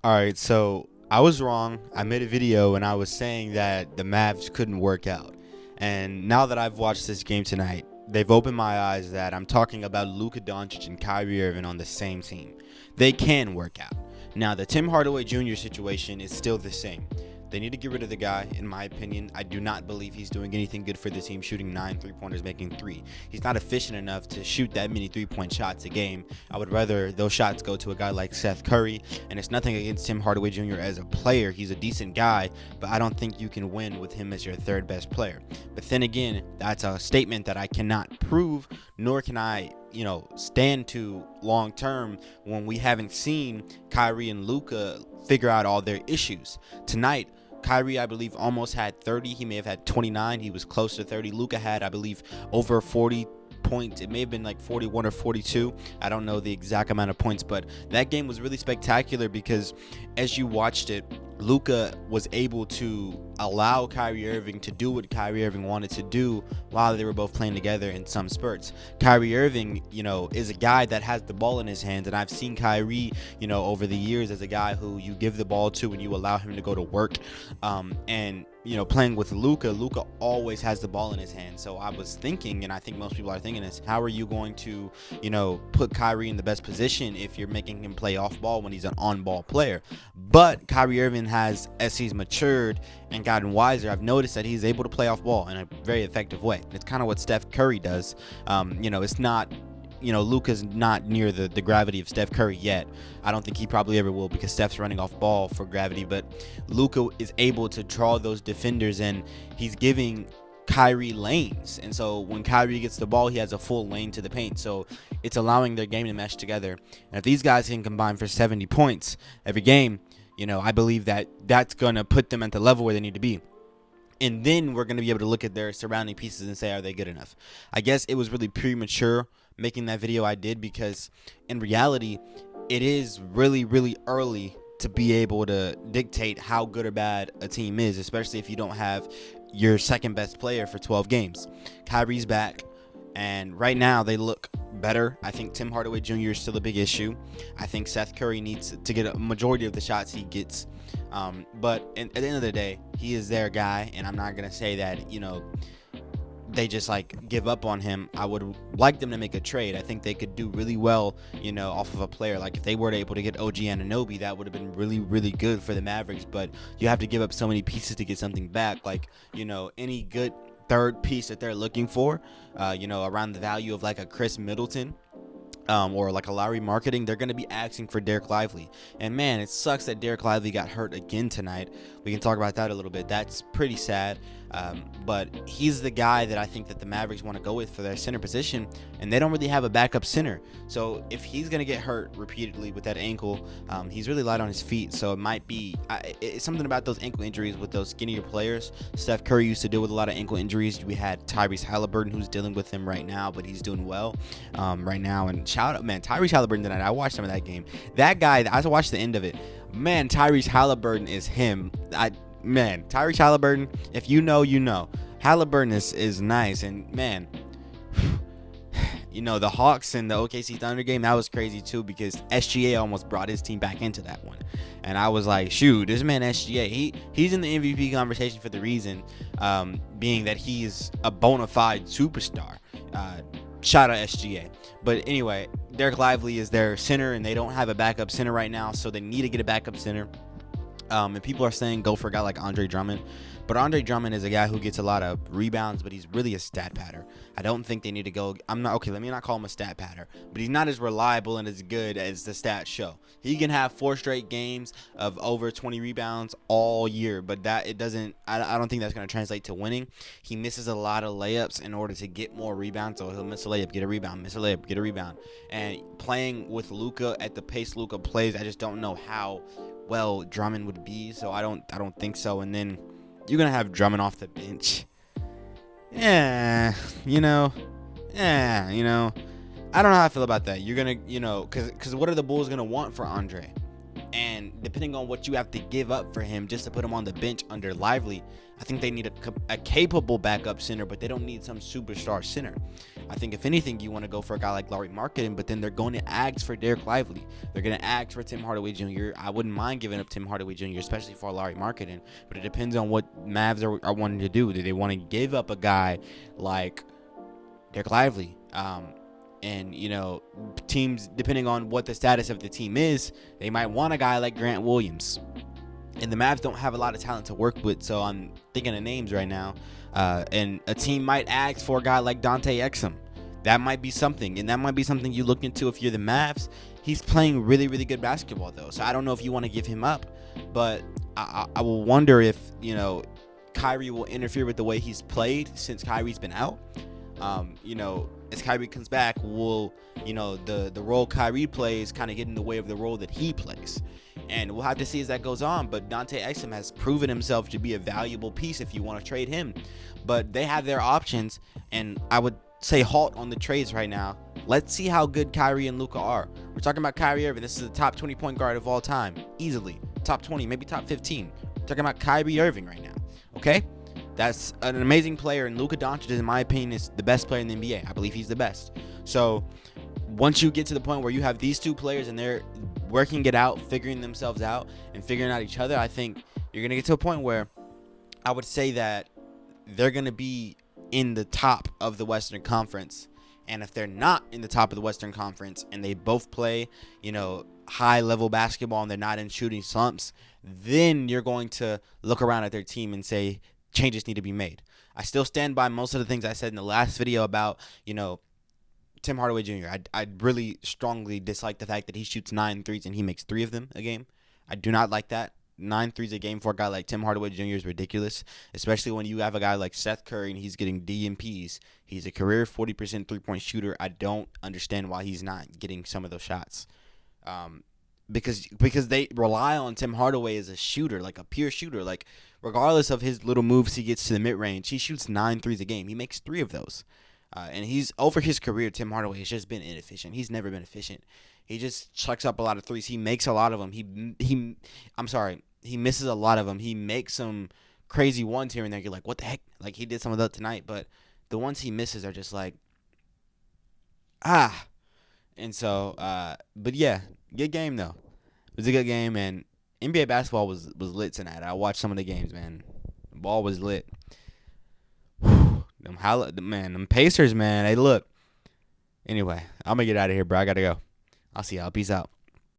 All right, so I was wrong. I made a video and I was saying that the Mavs couldn't work out. And now that I've watched this game tonight, they've opened my eyes that I'm talking about Luka Doncic and Kyrie Irving on the same team. They can work out. Now, the Tim Hardaway Jr. situation is still the same. They need to get rid of the guy, in my opinion. I do not believe he's doing anything good for the team, shooting 9 3-pointers, making 3. He's not efficient enough to shoot that many 3-point shots a game. I would rather those shots go to a guy like Seth Curry, and it's nothing against Tim Hardaway Jr. as a player. He's a decent guy, but I don't think you can win with him as your third best player. But then again, that's a statement that I cannot prove, nor can I stand to long term when we haven't seen Kyrie and Luka figure out all their issues. Tonight, Kyrie, I believe, almost had 30. He may have had 29. He was close to 30. Luka had, I believe, over 40 points. It may have been like 41 or 42. I don't know the exact amount of points, but that game was really spectacular because as you watched it, Luka was able to allow Kyrie Irving to do what Kyrie Irving wanted to do while they were both playing together in some spurts. Kyrie Irving, is a guy that has the ball in his hands, and I've seen Kyrie, over the years as a guy who you give the ball to and you allow him to go to work. And playing with Luka always has the ball in his hand. So I was thinking, and I think most people are thinking this, how are you going to, put Kyrie in the best position if you're making him play off ball when he's an on-ball player? But Kyrie Irving has, as he's matured and gotten wiser, I've noticed that he's able to play off ball in a very effective way. It's kind of what Steph Curry does. It's not, Luka's not near the gravity of Steph Curry yet. I don't think he probably ever will because Steph's running off ball for gravity, but Luka is able to draw those defenders, and he's giving Kyrie lanes. And so when Kyrie gets the ball, he has a full lane to the paint. So it's allowing their game to mesh together. And if these guys can combine for 70 points every game, I believe that that's going to put them at the level where they need to be. And then we're going to be able to look at their surrounding pieces and say, are they good enough? I guess it was really premature making that video I did because in reality, it is really, really early to be able to dictate how good or bad a team is, especially if you don't have your second best player for 12 games. Kyrie's back, and right now they look better. I think Tim Hardaway Jr. is still a big issue. I think Seth Curry needs to get a majority of the shots he gets. But at the end of the day, he is their guy, and I'm not going to say that, they just give up on him. I would like them to make a trade. I think they could do really well, off of a player. Like if they were able to get OG Anunoby, that would have been really, really good for the Mavericks. But you have to give up so many pieces to get something back. Any good third piece that they're looking for, around the value of like a Chris Middleton. Or like a Lowry marketing, they're going to be asking for Derek Lively. And man, it sucks that Derek Lively got hurt again tonight. We can talk about that a little bit. That's pretty sad. But he's the guy that I think that the Mavericks want to go with for their center position, and they don't really have a backup center. So if he's going to get hurt repeatedly with that ankle, he's really light on his feet. So it might be it's something about those ankle injuries with those skinnier players. Steph Curry used to deal with a lot of ankle injuries. We had Tyrese Halliburton, who's dealing with them right now, but he's doing well right now. And shout out, man, Tyrese Halliburton tonight. I watched some of that game. That guy, I watched the end of it. Man, Tyrese Halliburton is him. Tyrese Halliburton, if you know, you know. Halliburton is nice. And, man, the Hawks and the OKC Thunder game, that was crazy, too, because SGA almost brought his team back into that one. And I was like, shoot, this man SGA, he's in the MVP conversation for the reason being that he's a bona fide superstar. Shout out SGA. But anyway, Derek Lively is their center, and they don't have a backup center right now, so they need to get a backup center. And people are saying go for a guy like Andre Drummond. But Andre Drummond is a guy who gets a lot of rebounds, but he's really a stat patter. I don't think they need to go. Let me not call him a stat patter. But he's not as reliable and as good as the stats show. He can have 4 straight games of over 20 rebounds all year, but I don't think that's going to translate to winning. He misses a lot of layups in order to get more rebounds. So he'll miss a layup, get a rebound, miss a layup, get a rebound. And playing with Luka at the pace Luka plays, I just don't know how well Drummond would be. So I don't think so. And then you're going to have Drummond off the bench. I don't know how I feel about that. You're going to, because what are the Bulls going to want for Andre? And depending on what you have to give up for him just to put him on the bench under Lively, I think they need a capable backup center, but they don't need some superstar center. I think if anything, you want to go for a guy like Lauri Markkanen, but then they're going to ask for Derek Lively. They're going to ask for Tim Hardaway Jr. I wouldn't mind giving up Tim Hardaway Jr., especially for Lauri Markkanen, but it depends on what Mavs are wanting to do. Do they want to give up a guy like Derek Lively? And, teams, depending on what the status of the team is, they might want a guy like Grant Williams. And the Mavs don't have a lot of talent to work with, so I'm thinking of names right now. And a team might ask for a guy like Dante Exum. That might be something, and that might be something you look into if you're the Mavs. He's playing really, really good basketball, though, so I don't know if you want to give him up. But I will wonder if, Kyrie will interfere with the way he's played since Kyrie's been out. As Kyrie comes back, will the role Kyrie plays kind of get in the way of the role that he plays, and we'll have to see as that goes on. But Dante Exum has proven himself to be a valuable piece if you want to trade him, but they have their options, and I would say halt on the trades right now. Let's see how good Kyrie and Luka are. We're talking about Kyrie Irving. This is the top 20 point guard of all time, easily top 20, maybe top 15. We're talking about Kyrie Irving right now. Okay. That's an amazing player, and Luka Doncic, in my opinion, is the best player in the NBA. I believe he's the best. So once you get to the point where you have these two players and they're working it out, figuring themselves out, and figuring out each other, I think you're going to get to a point where I would say that they're going to be in the top of the Western Conference. And if they're not in the top of the Western Conference and they both play, high-level basketball and they're not in shooting slumps, then you're going to look around at their team and say, changes need to be made. I still stand by most of the things I said in the last video about, Tim Hardaway Jr. I really strongly dislike the fact that he shoots 9 threes and he makes 3 of them a game. I do not like that. 9 threes a game for a guy like Tim Hardaway Jr. is ridiculous, especially when you have a guy like Seth Curry and he's getting DMPs. He's a career 40% three-point shooter. I don't understand why he's not getting some of those shots. Because they rely on Tim Hardaway as a shooter, like a pure shooter. Like, regardless of his little moves he gets to the mid-range, he shoots 9 threes a game. He makes 3 of those. And he's, over his career, Tim Hardaway has just been inefficient. He's never been efficient. He just chucks up a lot of threes. He makes a lot of them. He misses a lot of them. He makes some crazy ones here and there. You're like, what the heck? Like, he did some of that tonight. But the ones he misses are just like, And so, but yeah, good game though. It was a good game, and NBA basketball was lit tonight. I watched some of the games, man. The ball was lit. Them Pacers, man. Hey, look. Anyway, I'm gonna get out of here, bro. I gotta go. I'll see y'all. Peace out.